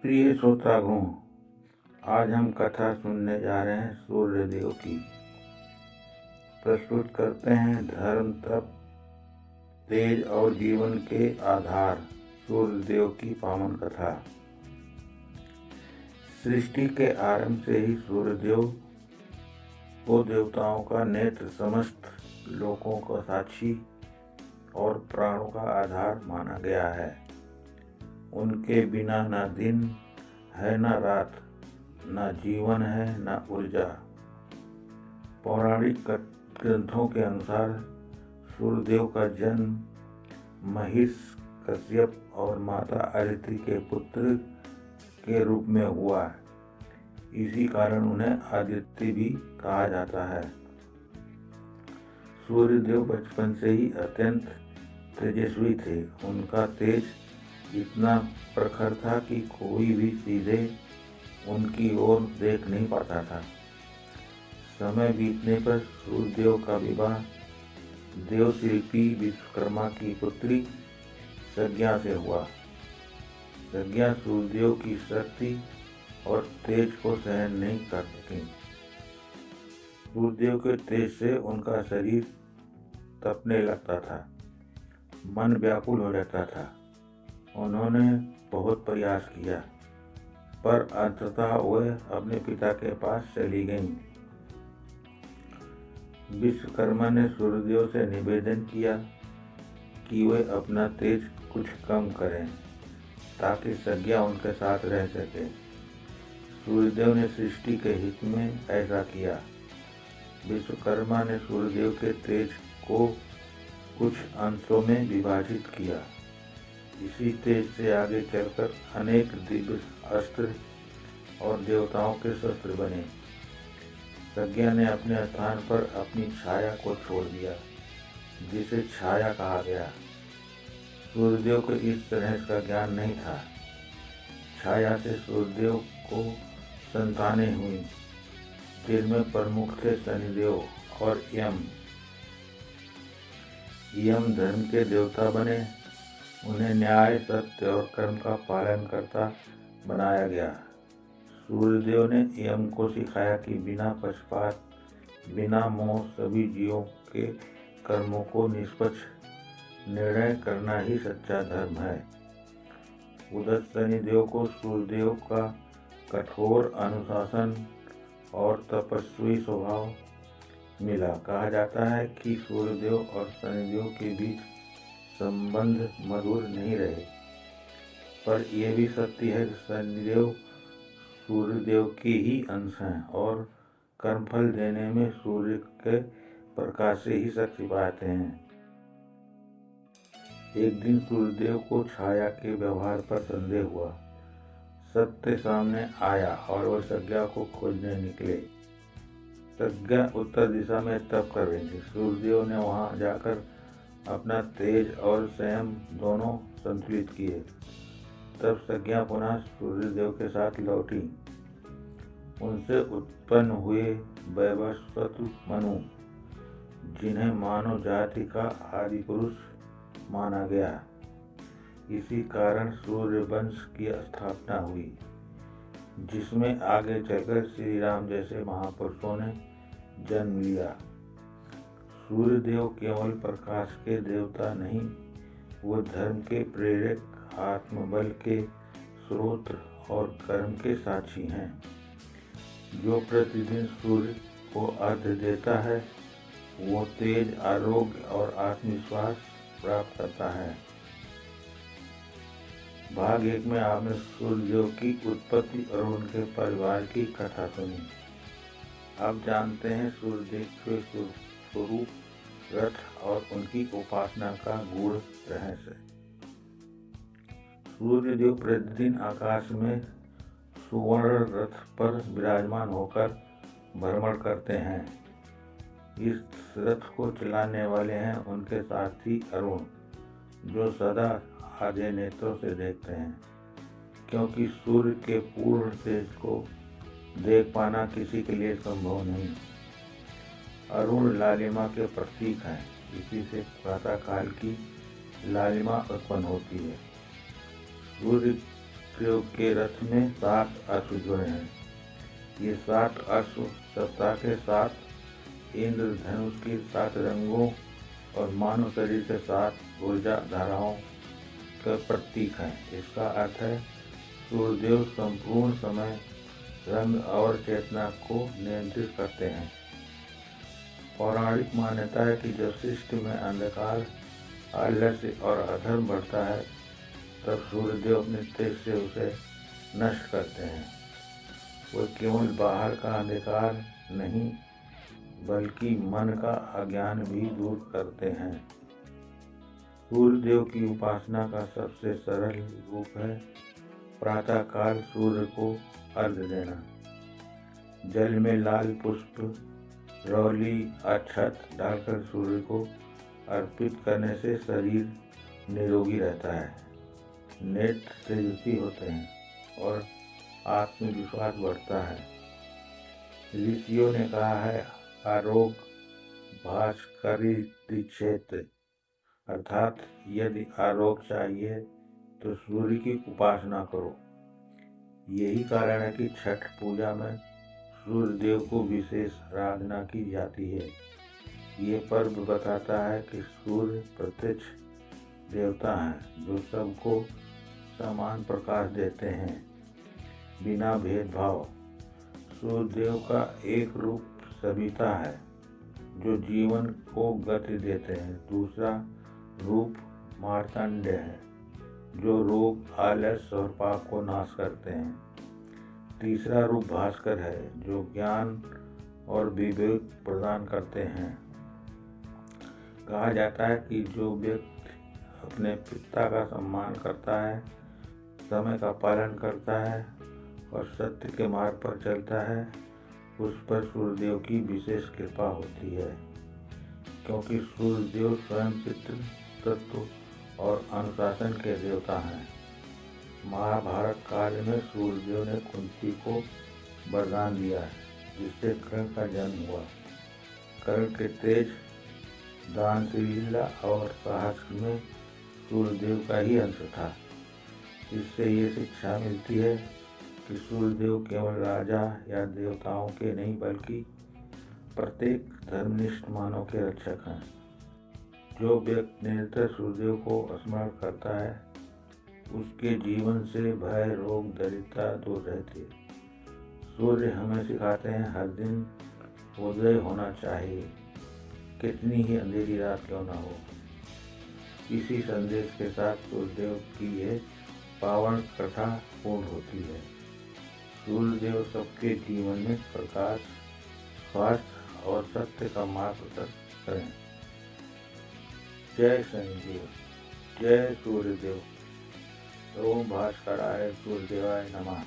प्रिय श्रोतागण, आज हम कथा सुनने जा रहे हैं सूर्यदेव की। प्रस्तुत करते हैं धर्म, तप, तेज और जीवन के आधार सूर्यदेव की पावन कथा। सृष्टि के आरंभ से ही सूर्यदेव को देवताओं का नेत्र, समस्त लोकों का साक्षी और प्राणों का आधार माना गया है। उनके बिना न दिन है न रात, न जीवन है न ऊर्जा। पौराणिक ग्रंथों के अनुसार सूर्यदेव का जन्म महिष, कश्यप और माता अदिति के पुत्र के रूप में हुआ। इसी कारण उन्हें आदित्य भी कहा जाता है। सूर्यदेव बचपन से ही अत्यंत तेजस्वी थे। उनका तेज इतना प्रखर था कि कोई भी सीधे उनकी ओर देख नहीं पाता था। समय बीतने पर सूर्यदेव का विवाह देवशिल्पी विश्वकर्मा की पुत्री संज्ञा से हुआ। संज्ञा सूर्यदेव की शक्ति और तेज को सहन नहीं कर सकी। सूर्यदेव के तेज से उनका शरीर तपने लगता था, मन व्याकुल हो जाता था। उन्होंने बहुत प्रयास किया, पर अंततः वह अपने पिता के पास चली गईं। विश्वकर्मा ने सूर्यदेव से निवेदन किया कि वे अपना तेज कुछ कम करें ताकि संज्ञा उनके साथ रह सके। सूर्यदेव ने सृष्टि के हित में ऐसा किया। विश्वकर्मा ने सूर्यदेव के तेज को कुछ अंशों में विभाजित किया। इसी तेज से आगे चलकर अनेक दिव्य अस्त्र और देवताओं के शस्त्र बने। संज्ञा ने अपने स्थान पर अपनी छाया को छोड़ दिया, जिसे छाया कहा गया। सूर्यदेव को इस तरह का ज्ञान नहीं था। छाया से सूर्यदेव को संतानें हुई, जिनमें प्रमुख थे शनिदेव और यम। यम धर्म के देवता बने। उन्हें न्याय, सत्य और कर्म का पालन करता बनाया गया। सूर्यदेव ने यम को सिखाया कि बिना पक्षपात, बिना मोह सभी जीवों के कर्मों को निष्पक्ष निर्णय करना ही सच्चा धर्म है। उधर शनिदेव को सूर्यदेव का कठोर अनुशासन और तपस्वी स्वभाव मिला। कहा जाता है कि सूर्यदेव और शनिदेव के बीच संबंध मधुर नहीं रहे, पर यह भी सत्य है कि शनिदेव सूर्यदेव के ही अंश हैं और कर्मफल देने में सूर्य के प्रकाश से ही शक्ति पाते हैं। एक दिन सूर्यदेव को छाया के व्यवहार पर संदेह हुआ। सत्य सामने आया और वह संज्ञा को खोजने निकले। संज्ञा उत्तर दिशा में तप कर रही थी। सूर्यदेव ने वहां जाकर अपना तेज और संयम दोनों संतुलित किए। तब संज्ञा पुनः सूर्यदेव के साथ लौटी। उनसे उत्पन्न हुए वैवस्वत मनु, जिन्हें मानव जाति का आदि पुरुष माना गया। इसी कारण सूर्य वंश की स्थापना हुई, जिसमें आगे चलकर श्री राम जैसे महापुरुषों ने जन्म लिया। सूर्यदेव केवल प्रकाश के देवता नहीं, वो धर्म के प्रेरक, आत्मबल के स्रोत और कर्म के साक्षी हैं। जो प्रतिदिन सूर्य को अर्घ्य देता है, वो तेज, आरोग्य और आत्मविश्वास प्राप्त करता है। भाग 1 में आपने सूर्यदेव की उत्पत्ति और उनके परिवार की कथा सुनी। अब जानते हैं सूर्यदेव के स्वरूप, रथ और उनकी उपासना का गूढ़ रहस्य। सूर्यदेव प्रतिदिन आकाश में सुवर्ण रथ पर विराजमान होकर भ्रमण करते हैं। इस रथ को चलाने वाले हैं उनके साथी अरुण, जो सदा आधे नेत्रों से देखते हैं, क्योंकि सूर्य के पूर्ण तेज को देख पाना किसी के लिए संभव नहीं। अरुण लालिमा के प्रतीक हैं। इसी से प्रातः काल की लालिमा उत्पन्न होती है। सूर्य प्रयोग के रथ में 7 अश्व जुड़े हैं। ये 7 अश्व सत्ता के 7 इंद्रधनुष के 7 रंगों और मानव शरीर के 7 ऊर्जा धाराओं का प्रतीक है। इसका अर्थ है सूर्यदेव संपूर्ण समय, रंग और चेतना को नियंत्रित करते हैं। पौराणिक मान्यता है कि जब सृष्टि में अंधकार, आलस्य और अधर्म बढ़ता है, तब सूर्यदेव अपने तेज से उसे नष्ट करते हैं। वो केवल बाहर का अंधकार नहीं, बल्कि मन का अज्ञान भी दूर करते हैं। सूर्यदेव की उपासना का सबसे सरल रूप है प्रातःकाल सूर्य को अर्घ्य देना। जल में लाल पुष्प, रौली, अक्षत डालकर सूर्य को अर्पित करने से शरीर निरोगी रहता है, नेत्र तेजस्वी होते हैं और आत्मविश्वास बढ़ता है। ऋषियों ने कहा है आरोग भास्करी दीक्षेत्र, अर्थात यदि आरोग्य चाहिए तो सूर्य की उपासना करो। यही कारण है कि छठ पूजा में सूर्य देव को विशेष आराधना की जाती है। ये पर्व बताता है कि सूर्य प्रत्यक्ष देवता हैं जो सबको समान प्रकाश देते हैं, बिना भेदभाव। सूर्य देव का एक रूप सविता है जो जीवन को गति देते हैं। दूसरा रूप मार्तंड है जो रोग, आलस्य और पाप को नाश करते हैं। तीसरा रूप भास्कर है जो ज्ञान और विवेक प्रदान करते हैं। कहा जाता है कि जो व्यक्ति अपने पिता का सम्मान करता है, समय का पालन करता है और सत्य के मार्ग पर चलता है, उस पर सूर्यदेव की विशेष कृपा होती है, क्योंकि सूर्यदेव स्वयं पितृ तत्व और अनुशासन के देवता हैं। महाभारत काल में सूर्यदेव ने कुंती को वरदान दिया है, जिससे कर्ण का जन्म हुआ। कर्ण के तेज, दानशीलता और साहस में सूर्यदेव का ही अंश था। इससे ये शिक्षा मिलती है कि सूर्यदेव केवल राजा या देवताओं के नहीं, बल्कि प्रत्येक धर्मनिष्ठ मानव के रक्षक हैं। जो व्यक्ति निरंतर सूर्यदेव को स्मरण करता है, उसके जीवन से भय, रोग, दरिद्रता दूर रहती है। सूर्य हमें सिखाते हैं हर दिन उदय होना चाहिए, कितनी ही अंधेरी रात क्यों ना हो। इसी संदेश के साथ सूर्यदेव की यह पावन कथा पूर्ण होती है। सूर्यदेव सबके जीवन में प्रकाश, स्वास्थ्य और सत्य का मार्ग प्रशस्त करें। जय शनिदेव, जय सूर्यदेव। ओम भास्कराय सूर्यदेवाय नमः।